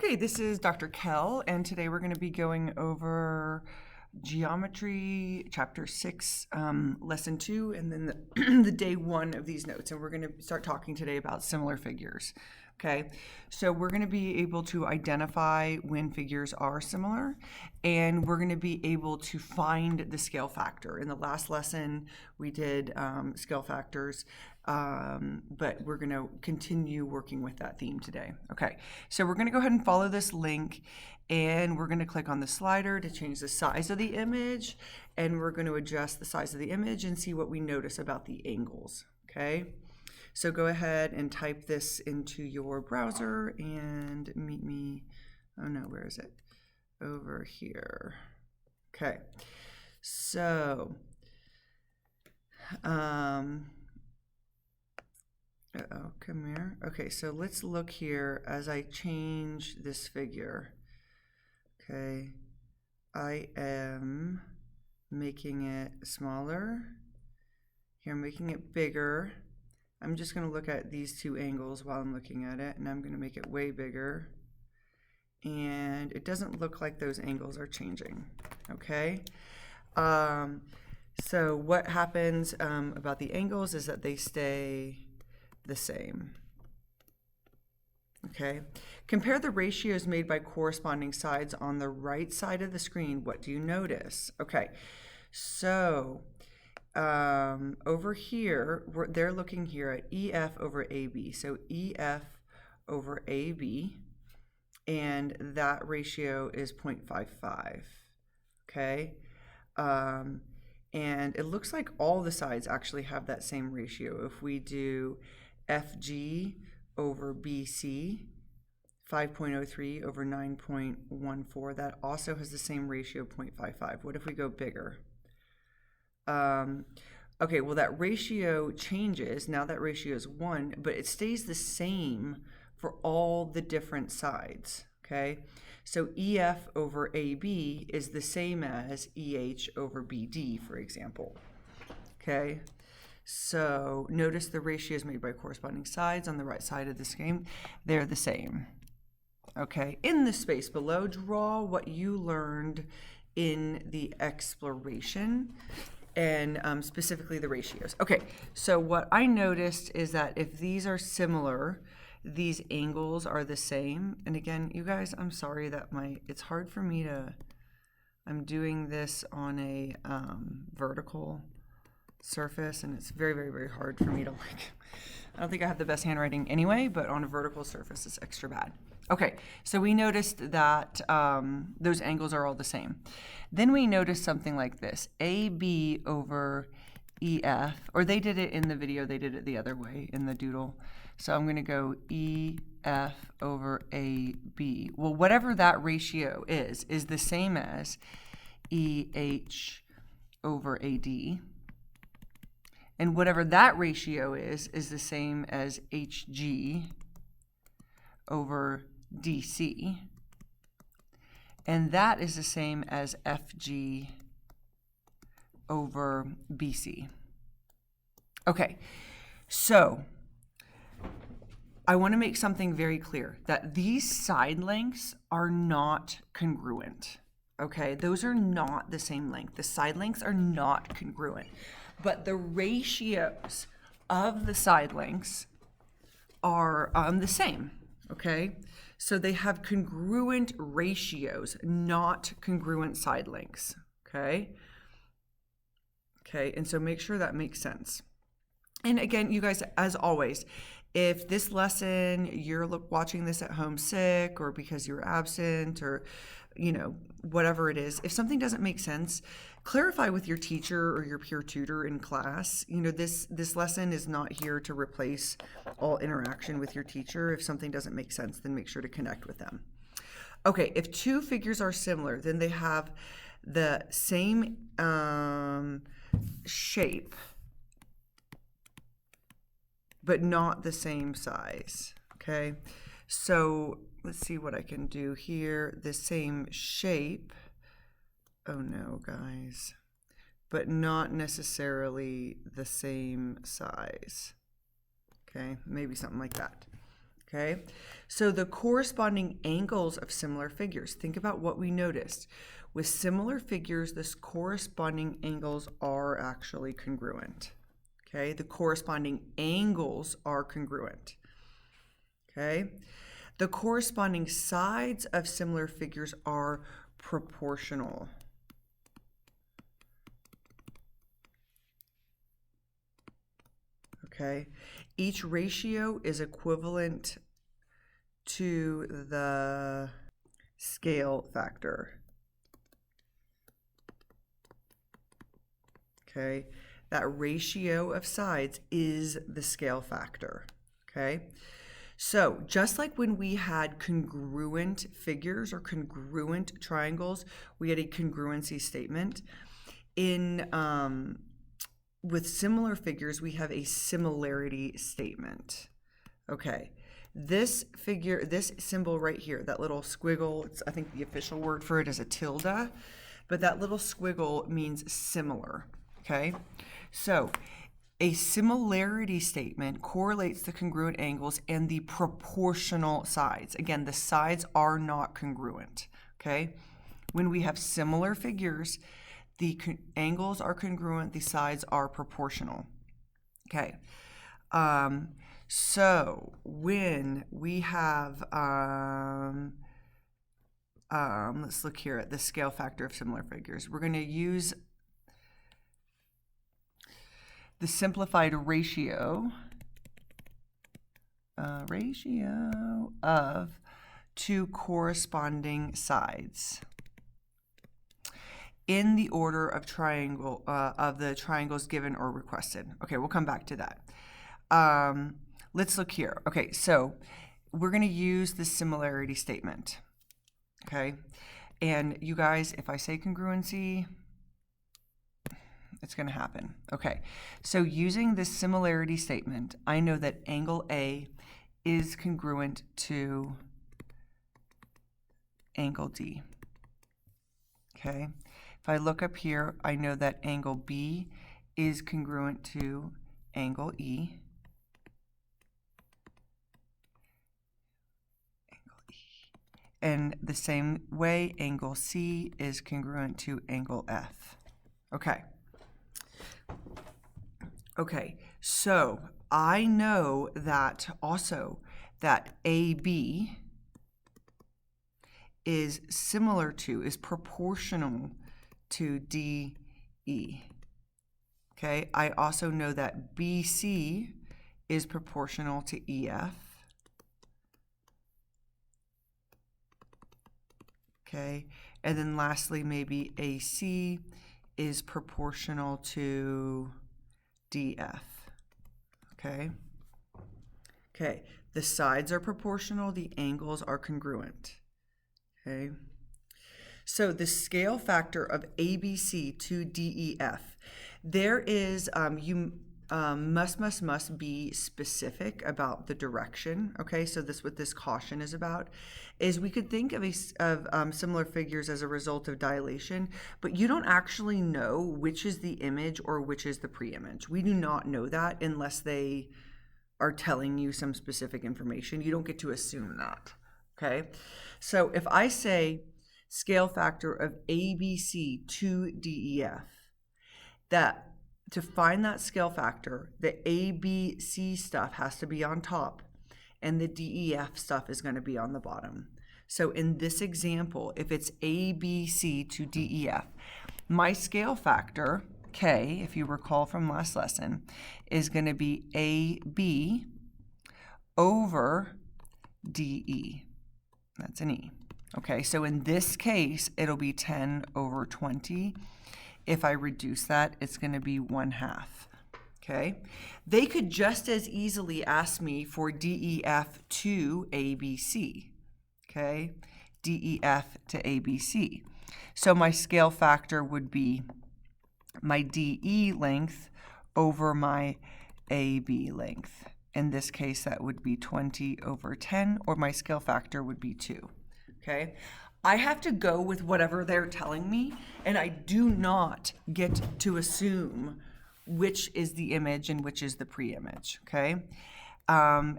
Okay, this is Dr. Kell, and today we're going to be going over Geometry, Chapter 6, Lesson 2, and then the day 1 of these notes. And we're going to start talking today about similar figures. Okay, so we're going to be able to identify when figures are similar, and we're going to be able to find the scale factor. In the last lesson, we did scale factors, but we're going to continue working with that theme today. Okay, so we're going to go ahead and follow this link, and we're going to click on the slider to change the size of the image, and we're going to adjust the size of the image and see what we notice about the angles. Okay. So go ahead and type this into your browser and meet me. Oh no, where is it? Over here. Okay. So, come here. Okay, so let's look here as I change this figure. Okay, I am making it smaller. Here, I'm making it bigger. I'm just going to look at these two angles while I'm looking at it, and I'm going to make it way bigger. And it doesn't look like those angles are changing, okay? So what happens about the angles is that they stay the same, okay? Compare the ratios made by corresponding sides on the right side of the screen. What do you notice? Okay, so over here, they're looking here at EF over AB. So EF over AB, and that ratio is 0.55, okay? And it looks like all the sides actually have that same ratio. If we do FG over BC, 5.03 over 9.14, that also has the same ratio, 0.55. What if we go bigger? Okay, well, that ratio changes. Now that ratio is 1, but it stays the same for all the different sides, okay? So EF over AB is the same as EH over BD, for example, okay? So notice the ratios made by corresponding sides on the right side of the screen. They're the same, okay? In the space below, draw what you learned in the exploration, and specifically the ratios. Okay, so what I noticed is that if these are similar, these angles are the same. And again, you guys, I'm sorry that it's hard for me to, I'm doing this on a vertical surface, and it's very, very, very hard for me to I don't think I have the best handwriting anyway, but on a vertical surface, it's extra bad. Okay, so we noticed that those angles are all the same. Then we noticed something like this, AB over EF, or they did it in the video, they did it the other way in the doodle. So I'm going to go EF over AB. Well, whatever that ratio is the same as EH over AD. And whatever that ratio is the same as HG over DC. And that is the same as FG over BC. Okay, so I want to make something very clear, that these side lengths are not congruent. Okay, those are not the same length. The side lengths are not congruent, but the ratios of the side lengths are the same. Okay, so they have congruent ratios, not congruent side lengths. Okay, and so make sure that makes sense. And again, you guys, as always, if this lesson, you're watching this at home sick, or because you're absent, or whatever it is, if something doesn't make sense, clarify with your teacher or your peer tutor in class. This lesson is not here to replace all interaction with your teacher. If something doesn't make sense, then make sure to connect with them. Okay, if two figures are similar, then they have the same shape, but not the same size, okay? So let's see what I can do here. The same shape, oh no, guys, but not necessarily the same size, okay? Maybe something like that, okay? So the corresponding angles of similar figures, think about what we noticed. With similar figures, the corresponding angles are actually congruent, okay? The corresponding angles are congruent, okay? The corresponding sides of similar figures are proportional. Okay, each ratio is equivalent to the scale factor. Okay, that ratio of sides is the scale factor. Okay, so just like when we had congruent figures or congruent triangles, we had a congruency statement. With similar figures, we have a similarity statement. Okay, this figure, this symbol right here, that little squiggle, I think the official word for it is a tilde, but that little squiggle means similar, okay? So a similarity statement correlates the congruent angles and the proportional sides. Again, the sides are not congruent, okay? When we have similar figures, the angles are congruent, the sides are proportional. Okay. So when we have, let's look here at the scale factor of similar figures. We're going to use the simplified ratio of two corresponding sides in the order of triangle of the triangles given or requested. Okay, we'll come back to that. Let's look here. Okay, so we're going to use the similarity statement. Okay, and you guys, if I say congruency, it's going to happen. Okay, so using this similarity statement, I know that angle A is congruent to angle D. Okay. If I look up here, I know that angle B is congruent to angle E. And the same way, angle C is congruent to angle F. Okay. Okay, so I know that also that AB is similar to, is proportional to DE. Okay, I also know that BC is proportional to EF. Okay, and then lastly, maybe AC is proportional to DF. Okay. Okay, the sides are proportional, the angles are congruent. Okay. So the scale factor of ABC to DEF, there is, you must be specific about the direction. Okay, so this, what this caution is about, is we could think of similar figures as a result of dilation, but you don't actually know which is the image or which is the pre-image. We do not know that unless they are telling you some specific information. You don't get to assume that. Okay, so if I say scale factor of ABC to DEF, that to find that scale factor, the ABC stuff has to be on top and the DEF stuff is going to be on the bottom. So in this example, if it's ABC to DEF, my scale factor, K, if you recall from last lesson, is going to be AB over DE. That's an E. Okay, so in this case, it'll be 10 over 20. If I reduce that, it's going to be 1/2. Okay, they could just as easily ask me for DEF to ABC. Okay, DEF to ABC. So my scale factor would be my DE length over my AB length. In this case, that would be 20 over 10, or my scale factor would be 2. Okay, I have to go with whatever they're telling me, and I do not get to assume which is the image and which is the pre-image. Okay,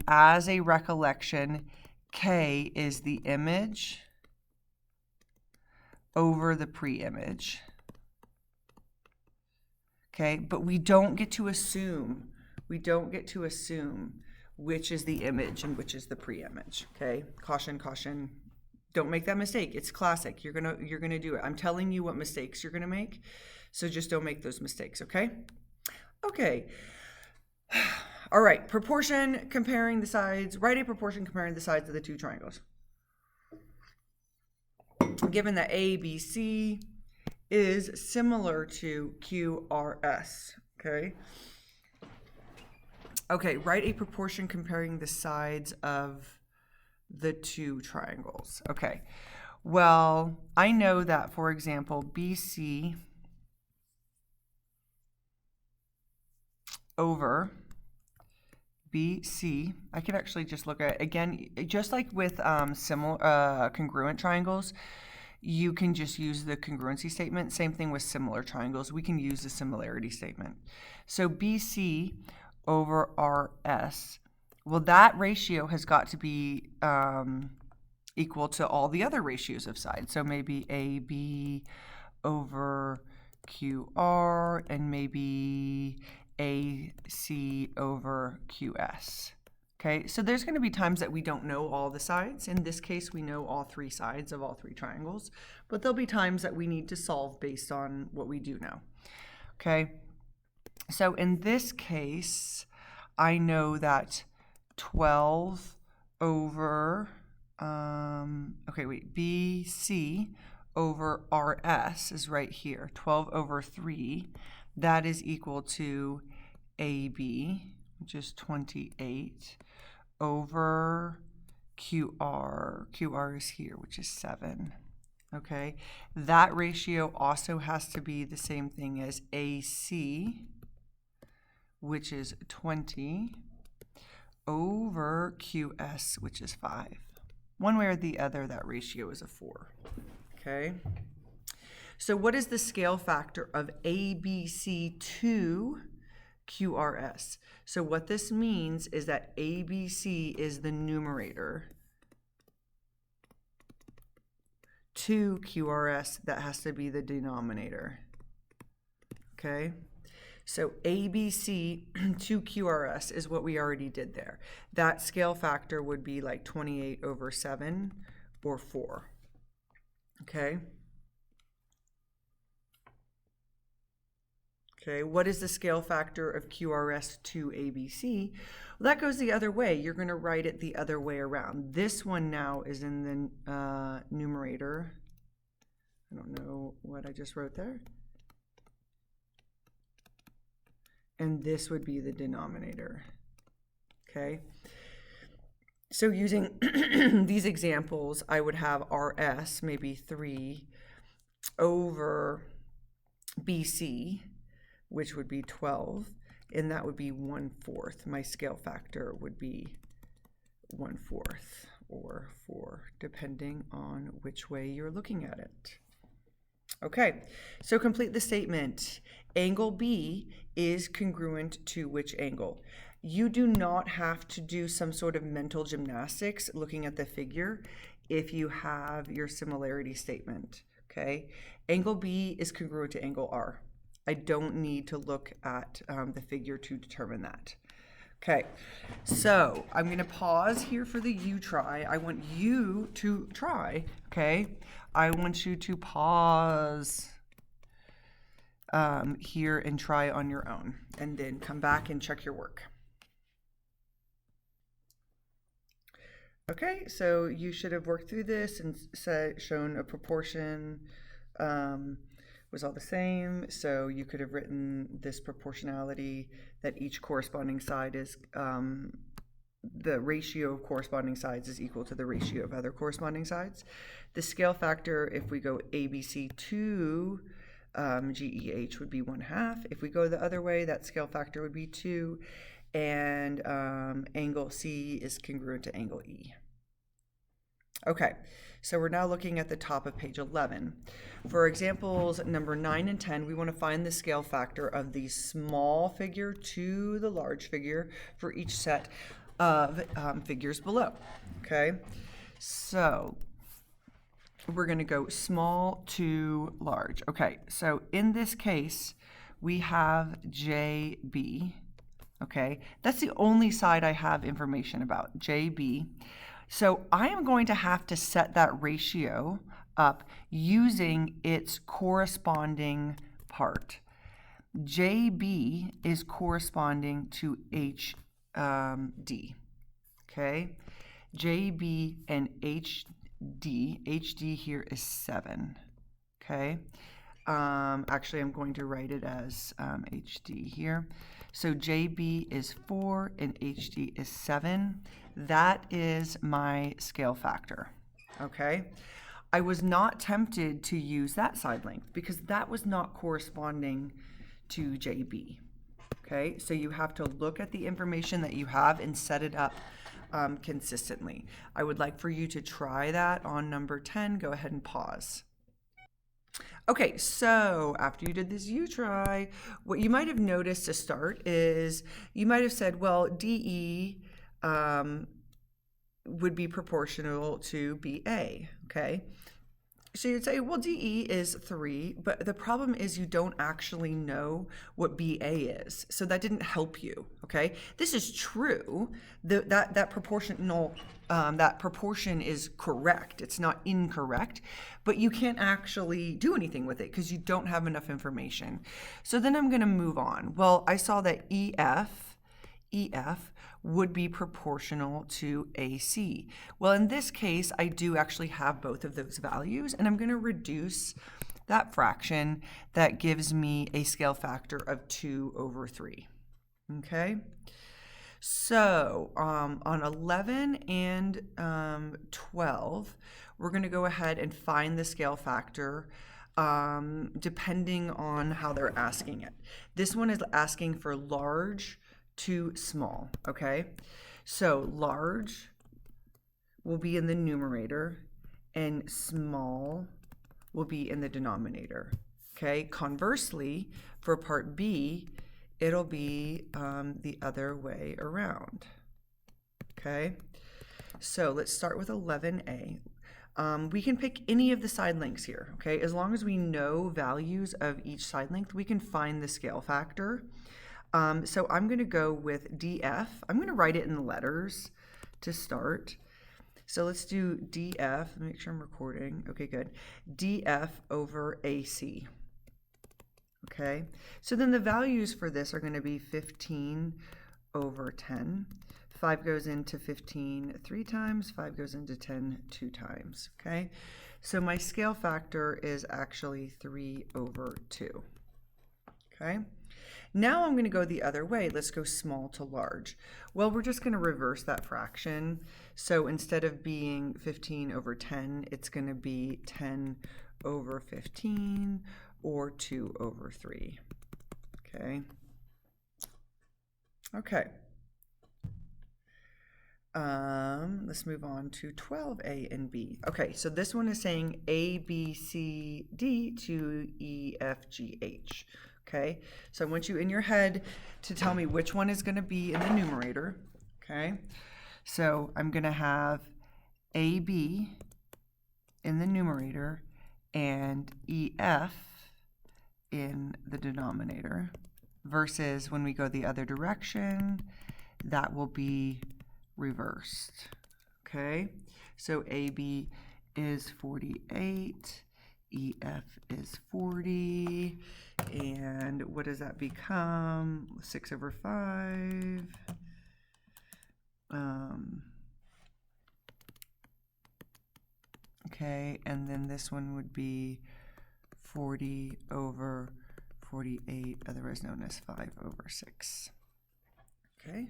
as a recollection, K is the image over the pre-image. Okay, but we don't get to assume. We don't get to assume which is the image and which is the pre-image. Okay, caution, caution. Don't make that mistake. It's classic. You're gonna do it. I'm telling you what mistakes you're gonna make, so just don't make those mistakes. Okay. Okay. All right. Proportion comparing the sides. Write a proportion comparing the sides of the two triangles. Given that ABC is similar to QRS. Okay. Okay. Write a proportion comparing the sides of the two triangles. Okay, well, I know that, for example, BC over BC, I could actually just look at, again, just like with similar congruent triangles, you can just use the congruency statement. Same thing with similar triangles. We can use the similarity statement. So BC over RS, well, that ratio has got to be equal to all the other ratios of sides. So maybe AB over QR and maybe AC over QS. Okay, so there's going to be times that we don't know all the sides. In this case, we know all three sides of all three triangles, but there'll be times that we need to solve based on what we do know. Okay, so in this case, I know that 12 over, BC over RS is right here, 12 over 3. That is equal to AB, which is 28, over QR. QR is here, which is 7. Okay, that ratio also has to be the same thing as AC, which is 20, over QS, which is 5. One way or the other, that ratio is a 4. Okay. So what is the scale factor of ABC to QRS? So what this means is that ABC is the numerator to QRS, that has to be the denominator. Okay. So ABC to QRS is what we already did there. That scale factor would be like 28 over 7 or 4. Okay. Okay, what is the scale factor of QRS to ABC? Well, that goes the other way. You're going to write it the other way around. This one now is in the numerator. I don't know what I just wrote there. And this would be the denominator. Okay. So using these examples, I would have RS, maybe 3, over BC, which would be 12, and that would be 1/4. My scale factor would be 1/4 or 4, depending on which way you're looking at it. Okay, so complete the statement. Angle B is congruent to which angle? You do not have to do some sort of mental gymnastics looking at the figure if you have your similarity statement, okay? Angle B is congruent to angle R. I don't need to look at the figure to determine that. Okay, so I'm going to pause here for the you try. I want you to try, okay? I want you to pause here and try on your own, and then come back and check your work. Okay, so you should have worked through this and shown a proportion was all the same. So you could have written this proportionality that each corresponding side is, the ratio of corresponding sides is equal to the ratio of other corresponding sides. The scale factor, if we go ABC to GEH, would be 1/2. If we go the other way, that scale factor would be 2. And angle C is congruent to angle E. Okay, so we're now looking at the top of page 11. For examples number 9 and 10, we want to find the scale factor of the small figure to the large figure for each set of figures below, okay? So we're going to go small to large. Okay, so in this case, we have JB, okay? That's the only side I have information about, JB. So I am going to have to set that ratio up using its corresponding part. JB is corresponding to HD, okay? JB and HD here is 7, okay? Actually, I'm going to write it as HD here. So JB is 4 and HD is 7. That is my scale factor, okay? I was not tempted to use that side length because that was not corresponding to JB, okay? So you have to look at the information that you have and set it up consistently. I would like for you to try that on number 10. Go ahead and pause. Okay, so after you did this U-try, what you might have noticed to start is you might have said, well, DE would be proportional to BA, okay? So you'd say, well, DE is 3, but the problem is you don't actually know what BA is. So that didn't help you, okay? This is true. That proportion is correct. It's not incorrect, but you can't actually do anything with it because you don't have enough information. So then I'm going to move on. Well, I saw that EF would be proportional to AC. Well, in this case, I do actually have both of those values, and I'm going to reduce that fraction. That gives me a scale factor of 2/3. Okay? So on 11 and 12, we're going to go ahead and find the scale factor depending on how they're asking it. This one is asking for large to small, okay? So large will be in the numerator and small will be in the denominator, okay? Conversely, for part B, it'll be the other way around, okay? So let's start with 11A. We can pick any of the side lengths here, okay? As long as we know values of each side length, we can find the scale factor. So I'm going to go with DF. I'm going to write it in letters to start. So let's do DF. Let me make sure I'm recording. Okay, good. DF over AC. Okay, so then the values for this are going to be 15 over 10. 5 goes into 15 3 times, 5 goes into 10 2 times. Okay, so my scale factor is actually 3/2. Okay. Now I'm going to go the other way. Let's go small to large. Well, we're just going to reverse that fraction. So instead of being 15 over 10, it's going to be 10 over 15 or 2/3. Okay. Okay. Let's move on to 12A and B. Okay, so this one is saying A, B, C, D to E, F, G, H. Okay, so I want you in your head to tell me which one is going to be in the numerator. Okay, so I'm going to have AB in the numerator and EF in the denominator, versus when we go the other direction, that will be reversed. Okay, so AB is 48, EF is 40, and what does that become? 6/5. Okay, and then this one would be 40/48, otherwise known as 5/6. Okay.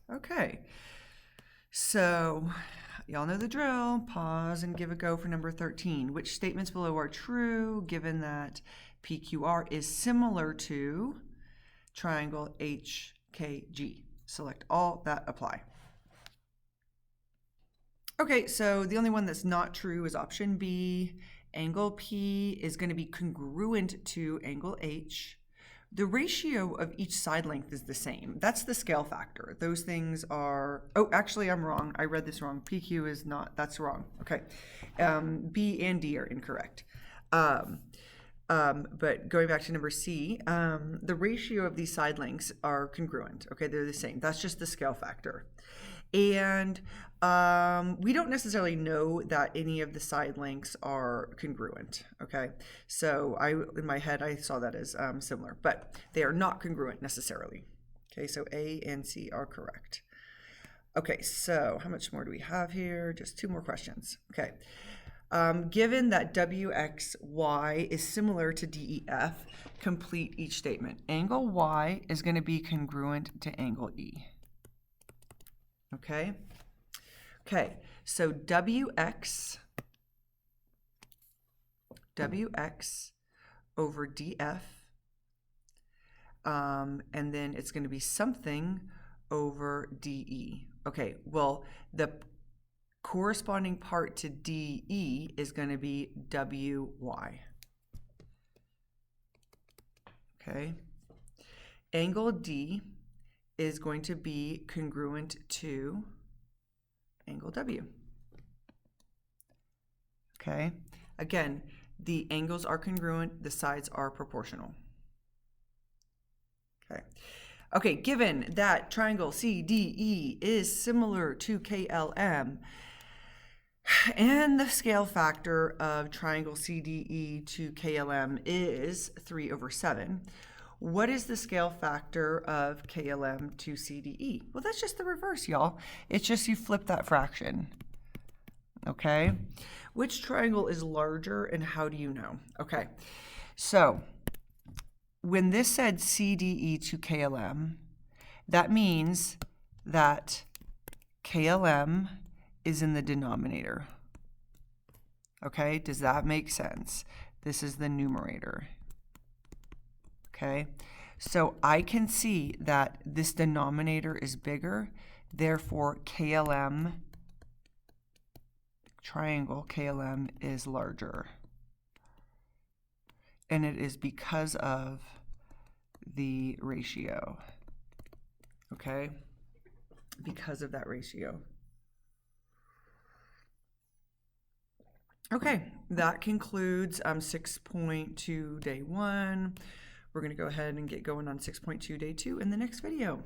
Okay, so y'all know the drill. Pause and give a go for number 13. Which statements below are true given that PQR is similar to triangle HKG? Select all that apply. Okay, so the only one that's not true is option B. Angle P is going to be congruent to angle H, The ratio of each side length is the same. That's the scale factor. Those things are, oh, actually I'm wrong. I read this wrong. PQ is not, that's wrong. Okay. B and D are incorrect. But going back to number C, the ratio of these side lengths are congruent. Okay, they're the same. That's just the scale factor. And we don't necessarily know that any of the side lengths are congruent, okay? So in my head, I saw that as similar, but they are not congruent necessarily. Okay, so A and C are correct. Okay, so how much more do we have here? Just 2 more questions. Okay. Given that WXY is similar to DEF, complete each statement. Angle Y is going to be congruent to angle E. Okay? Okay, so WX over DF, and then it's going to be something over DE. Okay, well, the corresponding part to DE is going to be WY. Okay. Angle D is going to be congruent to angle W. Okay. Again, the angles are congruent, the sides are proportional. Okay. Okay, given that triangle CDE is similar to KLM, and the scale factor of triangle CDE to KLM is 3/7. What is the scale factor of KLM to CDE? Well, that's just the reverse, y'all. It's just you flip that fraction. Okay? Which triangle is larger and how do you know? Okay, so when this said CDE to KLM, that means that KLM is in the denominator. Okay, does that make sense? This is the numerator. Okay, so I can see that this denominator is bigger, therefore KLM, triangle KLM is larger. And it is because of the ratio. Okay, because of that ratio. Okay, that concludes 6.2 day 1. We're going to go ahead and get going on 6.2 day 2 in the next video.